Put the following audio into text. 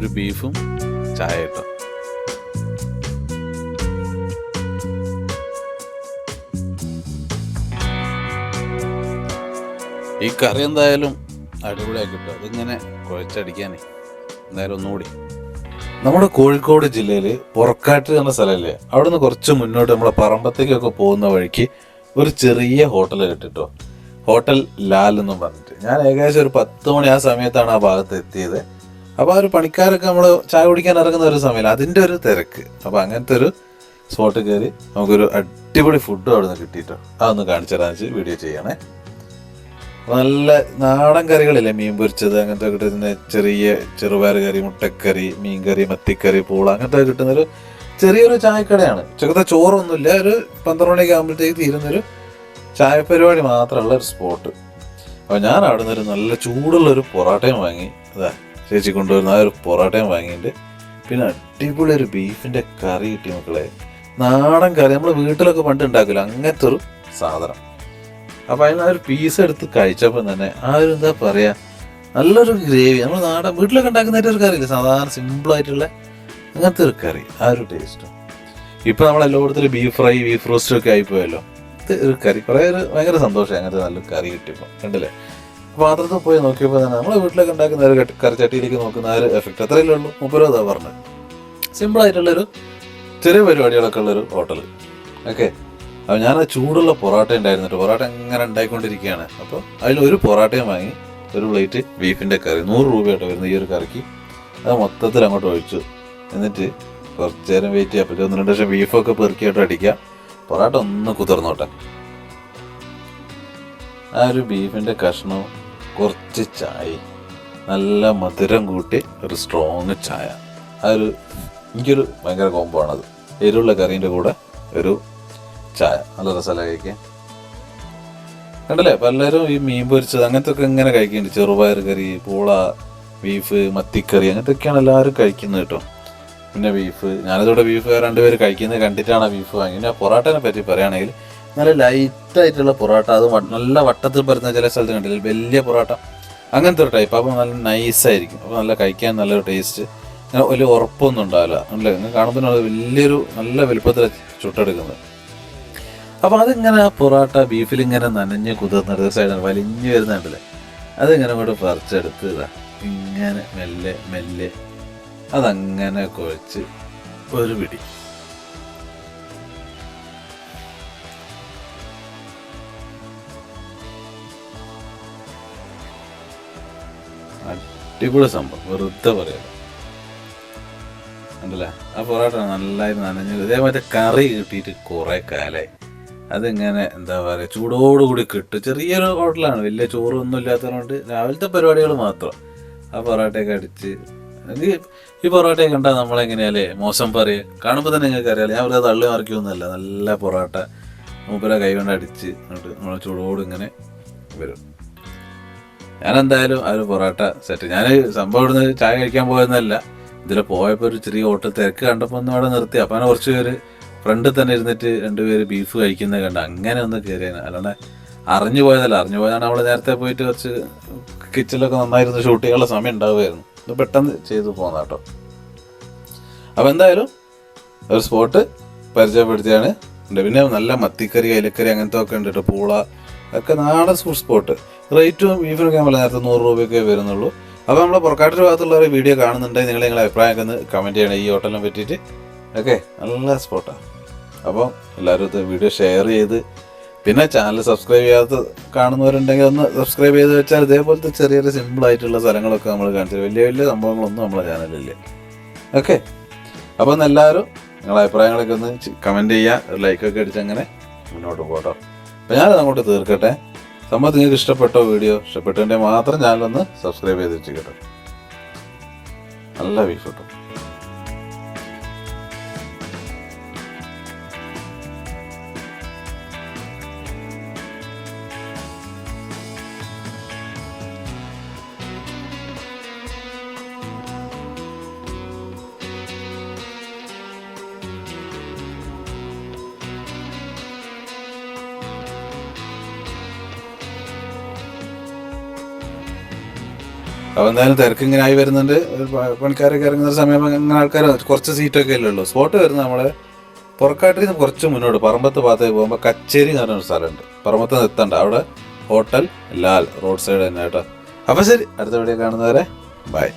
ഒരു ബീഫും ചായ കേട്ടോ. ഈ കറി എന്തായാലും അടിപൊളിയാക്കി കിട്ടും. അതിങ്ങനെ കുഴച്ചടിക്കാനേ എന്തായാലും ഒന്നുകൂടി. നമ്മുടെ കോഴിക്കോട് ജില്ലയിൽ പൊറക്കാട്ട് എന്ന സ്ഥലമല്ലേ, അവിടെ നിന്ന് കുറച്ച് മുന്നോട്ട് നമ്മളെ പറമ്പത്തേക്കൊക്കെ പോകുന്ന വഴിക്ക് ഒരു ചെറിയ ഹോട്ടൽ കിട്ടിട്ടോ. ഹോട്ടൽ ലാൽ എന്നും പറഞ്ഞിട്ട്. ഞാൻ ഏകദേശം ഒരു 10 മണി ആ സമയത്താണ് ആ ഭാഗത്ത് എത്തിയത്. അപ്പോൾ ആ ഒരു പണിക്കാരൊക്കെ നമ്മൾ ചായ കുടിക്കാൻ ഇറങ്ങുന്ന ഒരു സമയം, അതിൻ്റെ ഒരു തിരക്ക്. അപ്പോൾ അങ്ങനത്തെ ഒരു സ്പോട്ട് കയറി നമുക്കൊരു അടിപൊളി ഫുഡും അവിടെ നിന്ന് കിട്ടിയിട്ടോ. അതൊന്ന് കാണിച്ചു തരാന്ന് വെച്ച് വീഡിയോ ചെയ്യണേ. അപ്പോൾ നല്ല നാടൻ കറികളില്ലേ, മീൻ പൊരിച്ചത് അങ്ങനത്തെ കിട്ടുന്ന ചെറിയ ചെറുപയർ കറി, മുട്ടക്കറി, മീൻകറി, മത്തിക്കറി, പൂള അങ്ങനത്തെ കിട്ടുന്നൊരു ചെറിയൊരു ചായക്കടയാണ്. ഉച്ചക്കത്തെ ചോറൊന്നുമില്ല. ഒരു 12 മണിയൊക്കെ ആകുമ്പോഴത്തേക്ക് തീരുന്നൊരു ചായ പരിപാടി മാത്രമുള്ള ഒരു സ്പോട്ട്. അപ്പോൾ ഞാൻ അവിടെ നിന്ന് ഒരു നല്ല ചൂടുള്ളൊരു പൊറോട്ടയും വാങ്ങി. അതാ ചേച്ചി കൊണ്ടുവരുന്ന ആ ഒരു പൊറോട്ടയും വാങ്ങിയിട്ട് പിന്നെ അടിപൊളി ഒരു ബീഫിൻ്റെ കറി കിട്ടി മക്കളെ. നാടൻ കറി നമ്മൾ വീട്ടിലൊക്കെ പണ്ട് ഉണ്ടാക്കില്ല, അങ്ങനത്തെ ഒരു സാധനം. അപ്പോൾ അതിന് ആ ഒരു പീസ് എടുത്ത് കഴിച്ചപ്പോൾ തന്നെ ആ ഒരു എന്താ പറയുക, നല്ലൊരു ഗ്രേവി. നമ്മൾ നാടൻ വീട്ടിലൊക്കെ ഉണ്ടാക്കുന്നതായിട്ട് ഒരു കറിയില്ല, സാധാരണ സിമ്പിളായിട്ടുള്ള അങ്ങനത്തെ ഒരു കറി, ആ ഒരു ടേസ്റ്റും. ഇപ്പോൾ നമ്മളെല്ലായിടത്തും ബീഫ് ഫ്രൈ, ബീഫ് റോസ്റ്റ് ഒക്കെ ആയിപ്പോയല്ലോ. ഇത് ഒരു കറി കുറേ ഭയങ്കര സന്തോഷമായി അങ്ങനത്തെ നല്ലൊരു കറി കിട്ടിയപ്പോൾ, കണ്ടില്ലേ. പാത്രത്തിൽ പോയി നോക്കിയപ്പോൾ തന്നെ നമ്മളെ വീട്ടിലൊക്കെ ഉണ്ടാക്കുന്ന ഒരു കറിച്ചട്ടിയിലേക്ക് നോക്കുന്ന ആ ഒരു എഫക്റ്റ് അത്രയല്ലേ ഉള്ളൂ. 30 രൂപ പറഞ്ഞത്. സിമ്പിളായിട്ടുള്ളൊരു ചെറിയ പരിപാടികളൊക്കെ ഉള്ളൊരു ഹോട്ടൽ. ഓക്കെ. അപ്പോൾ ഞാൻ ആ ചൂടുള്ള പൊറോട്ട ഉണ്ടായിരുന്നിട്ട് പൊറോട്ട എങ്ങനെ ഉണ്ടായിക്കൊണ്ടിരിക്കുകയാണ്. അപ്പോൾ അതിലൊരു പൊറോട്ടയും വാങ്ങി, ഒരു പ്ലേറ്റ് ബീഫിൻ്റെ കറി. 100 രൂപയായിട്ട് വരുന്ന ഈ ഒരു കറിക്ക്. അത് മൊത്തത്തിൽ അങ്ങോട്ട് ഒഴിച്ചു. എന്നിട്ട് കുറച്ച് നേരം വെയിറ്റ് ചെയ്യാം. അപ്പോൾ 1-2 ലക്ഷം ബീഫൊക്കെ പെറുക്കിയായിട്ട് അടിക്കുക. പൊറോട്ട ഒന്ന് കുതിർന്നോട്ടെ. ആ ഒരു ബീഫിൻ്റെ കഷ്ണവും കുറച്ച് ചായ, നല്ല മധുരം കൂട്ടി ഒരു സ്ട്രോങ് ചായ. ആ ഒരു എനിക്കൊരു ഭയങ്കര കോംബോ ആണത്. എരിവുള്ള കറീൻ്റെ കൂടെ ഒരു ചായ, നല്ല രസമല്ല കഴിക്കാൻ. കണ്ടല്ലേ, പലരും ഈ മീൻ പൊരിച്ചത് അങ്ങനത്തെ ഒക്കെ ഇങ്ങനെ കഴിക്കുന്നുണ്ട്. ചെറുപയർ കറി, പൂള, ബീഫ്, മത്തിക്കറി അങ്ങനത്തെയൊക്കെയാണ് എല്ലാവരും കഴിക്കുന്നത് കേട്ടോ. പിന്നെ ബീഫ്, ഞാനിതോടെ ബീഫ് 2 പേര് കഴിക്കുന്നത് കണ്ടിട്ടാണ് ആ ബീഫ് വാങ്ങി. പിന്നെ ആ പൊറോട്ടനെ പറ്റി പറയുകയാണെങ്കിൽ നല്ല ലൈറ്റായിട്ടുള്ള പൊറോട്ട, അത് നല്ല വട്ടത്തിൽ പരത്തുന്ന ചില സ്ഥലത്ത് കണ്ടില്ല, വലിയ പൊറോട്ട അങ്ങനത്തെ ഒരു ടൈപ്പ്. അപ്പോൾ നല്ല നൈസായിരിക്കും. അപ്പോൾ നല്ല കഴിക്കാൻ നല്ലൊരു ടേസ്റ്റ്. അങ്ങനെ വലിയ ഉറപ്പൊന്നും ഉണ്ടാവില്ല. അല്ലേ, നിങ്ങൾ കാണുമ്പോൾ വലിയൊരു നല്ല വലുപ്പത്തിൽ ചുട്ടെടുക്കുന്നത്. അപ്പോൾ അതിങ്ങനെ ആ പൊറോട്ട ബീഫിലിങ്ങനെ നനഞ്ഞ് കുതിർന്നിട്ട് സൈഡിൽ വലിഞ്ഞ് വരുന്നുണ്ടല്ലേ, അതിങ്ങനെ അങ്ങോട്ട് പറിച്ചെടുത്ത് ഇങ്ങനെ മെല്ലെ മെല്ലെ അതങ്ങനെ കുഴച്ച് ഒരു പിടി. അടിപൊളി സംഭവം, വെറുതെ പറയാം. ഉണ്ടല്ലേ, ആ പൊറോട്ട നന്നായി നനഞ്ഞത്. ഇതേമാതിരി കറി കിട്ടിയിട്ട് കുറേ കാലമായി. അതിങ്ങനെ എന്താ പറയുക, ചൂടോടുകൂടി കിട്ടും. ചെറിയൊരു ഹോട്ടലാണ്, വലിയ ചോറൊന്നും ഇല്ലാത്തതുകൊണ്ട് രാവിലത്തെ പരിപാടികൾ മാത്രം. ആ പൊറോട്ടയൊക്കെ അടിച്ച് ഈ പൊറോട്ടയെ കണ്ടാൽ നമ്മളെങ്ങനെയല്ലേ മോശം പറയുക. കാണുമ്പോൾ തന്നെ നിങ്ങൾക്ക് അറിയാലോ, ഞാൻ വെറുതെ തള്ളി മറിക്കൊന്നുമല്ല. നല്ല പൊറോട്ട മൂപ്പര കൈ കൊണ്ട് അടിച്ച് നമ്മൾ ചൂടോട് ഇങ്ങനെ വരും. ഞാനെന്തായാലും ആ ഒരു പൊറോട്ട സെറ്റ്. ഞാൻ സംഭവം ഇവിടുന്ന് ചായ കഴിക്കാൻ പോയെന്നല്ല, ഇതിൽ പോയപ്പോൾ ഒരു ചെറിയ ഹോട്ടൽ തിരക്ക് കണ്ടപ്പോൾ ഒന്നും അവിടെ നിർത്തി. അപ്പം അങ്ങനെ കുറച്ച് പേര് ഫ്രണ്ടിൽ തന്നെ ഇരുന്നിട്ട് 2 പേര് ബീഫ് കഴിക്കുന്നത് കണ്ട് അങ്ങനെ ഒന്ന് കയറിയാണ്. അല്ലാണ്ട് അറിഞ്ഞു പോയതല്ല. അറിഞ്ഞു പോയതാണ് നമ്മൾ നേരത്തെ പോയിട്ട് കുറച്ച് കിച്ചണിലൊക്കെ നന്നായിരുന്നു ഷൂട്ട് ചെയ്യാനുള്ള സമയം ഉണ്ടാവുമായിരുന്നു. ഇത് പെട്ടെന്ന് ചെയ്തു പോകുന്ന കേട്ടോ. അപ്പോൾ എന്തായാലും ഒരു സ്പോട്ട് പരിചയപ്പെടുത്തിയാണ്. പിന്നെ നല്ല മത്തിക്കറി, അയിലക്കറി അങ്ങനത്തെ ഒക്കെ ഉണ്ട് കേട്ടോ. പൂള ഒക്കെ നാടൻ സ്പോട്ട്. റേറ്റും ബീഫിനൊക്കെ നമ്മൾ നേരത്തെ 100 രൂപയൊക്കെ വരുന്നുള്ളൂ. അപ്പോൾ നമ്മൾ പുറക്കാട്ടൊരു ഭാഗത്തുള്ള ഒരു വീഡിയോ കാണുന്നുണ്ടെങ്കിൽ നിങ്ങളെ അഭിപ്രായമൊക്കെ ഒന്ന് കമൻറ്റ് ചെയ്യണം ഈ ഹോട്ടലിനെ പറ്റിയിട്ട്. ഓക്കെ, നല്ല സ്പോട്ടാണ്. അപ്പോൾ എല്ലാവരും ഇത് വീഡിയോ ഷെയർ ചെയ്ത്, പിന്നെ ചാനൽ സബ്സ്ക്രൈബ് ചെയ്യാത്ത കാണുന്നവരുണ്ടെങ്കിൽ ഒന്ന് സബ്സ്ക്രൈബ് ചെയ്ത് വെച്ചാൽ ഇതേപോലത്തെ ചെറിയ സിമ്പിളായിട്ടുള്ള സ്ഥലങ്ങളൊക്കെ നമ്മൾ കാണിച്ചത്. വലിയ വലിയ സംഭവങ്ങളൊന്നും നമ്മളെ ചാനലില്ല. ഓക്കെ, അപ്പോൾ ഒന്ന് എല്ലാവരും നിങ്ങളുടെ അഭിപ്രായങ്ങളൊക്കെ ഒന്ന് കമൻറ്റ് ചെയ്യുക, ഒരു ലൈക്കൊക്കെ അടിച്ച് അങ്ങനെ മുന്നോട്ട് പോകട്ടോ. അപ്പോൾ ഞാനത് അങ്ങോട്ട് തീർക്കട്ടെ. സംഭവം നിങ്ങൾക്ക് ഇഷ്ടപ്പെട്ടോ വീഡിയോ? ഇഷ്ടപ്പെട്ടുണ്ടെങ്കിൽ മാത്രം ചാനലൊന്ന് സബ്സ്ക്രൈബ് ചെയ്ത് വെച്ചിട്ടോ. നല്ല ബീഫ് കിട്ടും. അപ്പോൾ എന്തായാലും തിരക്ക് ഇങ്ങനെ ആയി വരുന്നുണ്ട്. പണിക്കാരൊക്കെ ഇറങ്ങുന്ന സമയം അങ്ങനെ ആൾക്കാർ കുറച്ച് സീറ്റൊക്കെ അല്ലേ ഉള്ളൂ. സ്പോട്ട് വരുന്നത് നമ്മളെ പുറക്കാട്ടിൽ നിന്ന് കുറച്ച് മുന്നോട്ട് പറമ്പത്ത് ഭാഗത്തേക്ക് പോകുമ്പോൾ കച്ചേരി എന്ന് പറഞ്ഞൊരു സ്ഥലമുണ്ട്. പറമ്പത്ത് നിർത്തണ്ട, അവിടെ ഹോട്ടൽ ലാൽ റോഡ് സൈഡ് തന്നെ കേട്ടോ. അപ്പോൾ ശരി, അടുത്ത വീഡിയോ കാണുന്നവരെ ബൈ.